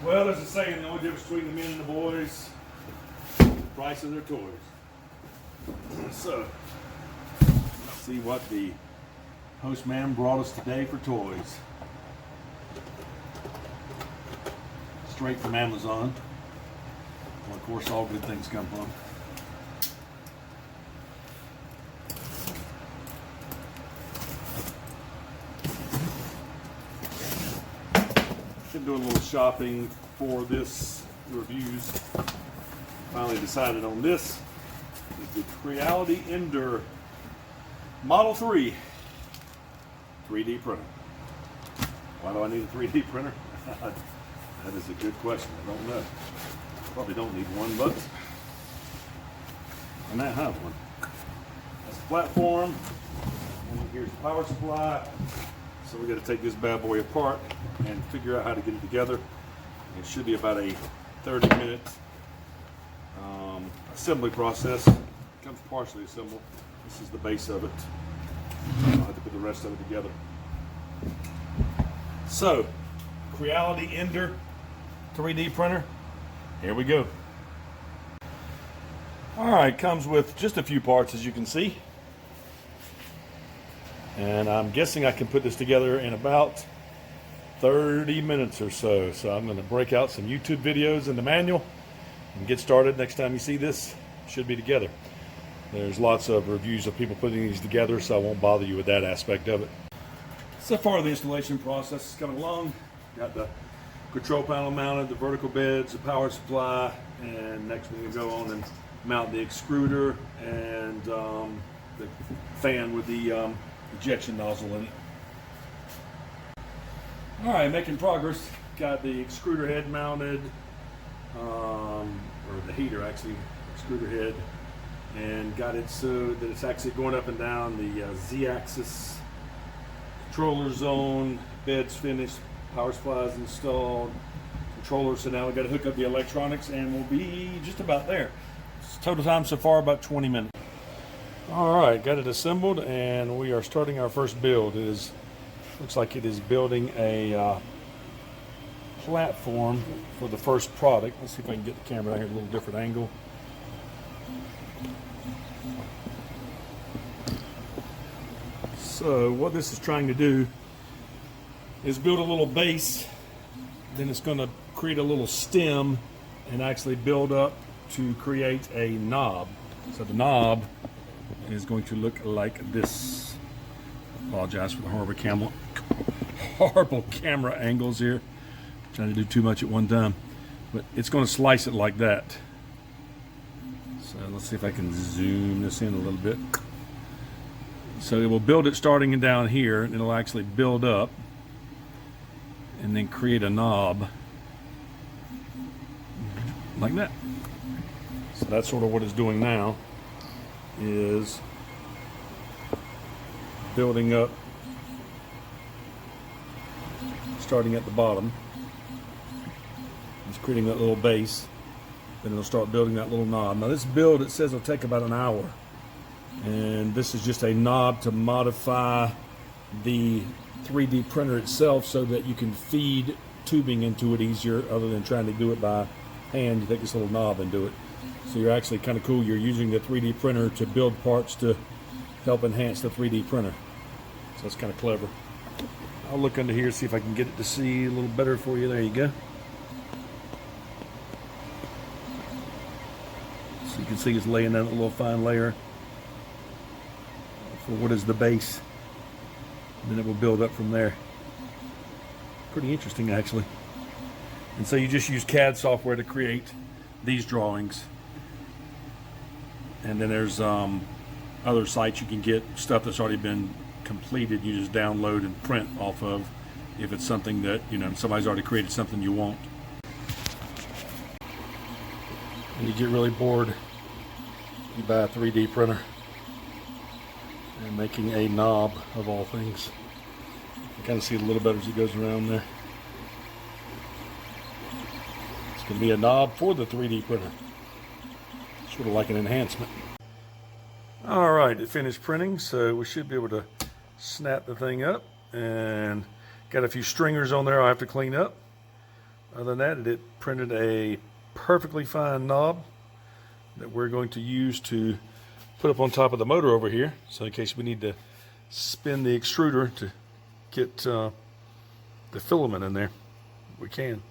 Well, there's a saying, the only difference between the men and the boys, the price of their toys. So, let's see what the postman brought us today for toys. Straight from Amazon. Well, of course, all good things come from. Been doing a little shopping for this reviews. Finally decided on this. It's the Creality Ender Model 3 3D printer. Why do I need a 3D printer? That is a good question. I don't know. Probably don't need one, but I might have one. That's a platform. And here's the power supply. So we got to take this bad boy apart and figure out how to get it together. It should be about a 30-minute assembly process. It comes partially assembled. This is the base of it. I'll have to put the rest of it together. So, Creality Ender 3D printer. Here we go. All right, comes with just a few parts, as you can see. And I'm guessing I can put this together in about 30 minutes or so. So I'm going to break out some YouTube videos in the manual and get started. Next time you see this, it should be together. There's lots of reviews of people putting these together, so I won't bother you with that aspect of it. So far, the installation process is coming along. Got the control panel mounted, the vertical beds, the power supply, and next we're going to go on and mount the extruder and the fan with the ejection nozzle in it. All right, making progress. Got the extruder head mounted, or the heater actually, extruder head, and got it so that it's actually going up and down the Z-axis. Controller zone, beds finished, power supplies installed, controller. So now we got to hook up the electronics, and we'll be just about there. Total time so far about 20 minutes. All right, got it assembled, and we are starting our first build. It is, looks like it is building a platform for the first product. Let's see if I can get the camera out here at a little different angle. So what this is trying to do is build a little base, then it's going to create a little stem and actually build up to create a knob. So the knob is going to look like this. Apologize for the horrible camera angles here. Trying to do too much at one time. But it's going to slice it like that. So let's see if I can zoom this in a little bit. So it will build it starting down here, and it'll actually build up and then create a knob like that. So that's sort of what it's doing now, is building up, starting at the bottom. It's creating that little base, then it'll start building that little knob. Now this build, it says it'll take about an hour, and this is just a knob to modify the 3D printer itself so that you can feed tubing into it easier, other than trying to do it by hand. You take this little knob and do it. So you're actually kind of cool. You're using the 3D printer to build parts to help enhance the 3D printer. So that's kind of clever. I'll look under here, see if I can get it to see a little better for you. There you go. So you can see it's laying down a little fine layer for what is the base. And then it will build up from there. Pretty interesting, actually. And so you just use CAD software to create these drawings. And then there's other sites you can get stuff that's already been completed. You just download and print off of, if it's something that, you know, somebody's already created something you want. And you get really bored, you buy a 3D printer and making a knob of all things. You kind of see it a little better as it goes around there. It's going to be a knob for the 3D printer. Sort of like an enhancement. All right, it finished printing, so we should be able to snap the thing up, and got a few stringers on there I have to clean up. Other than that, it printed a perfectly fine knob that we're going to use to put up on top of the motor over here. So in case we need to spin the extruder to get the filament in there, we can.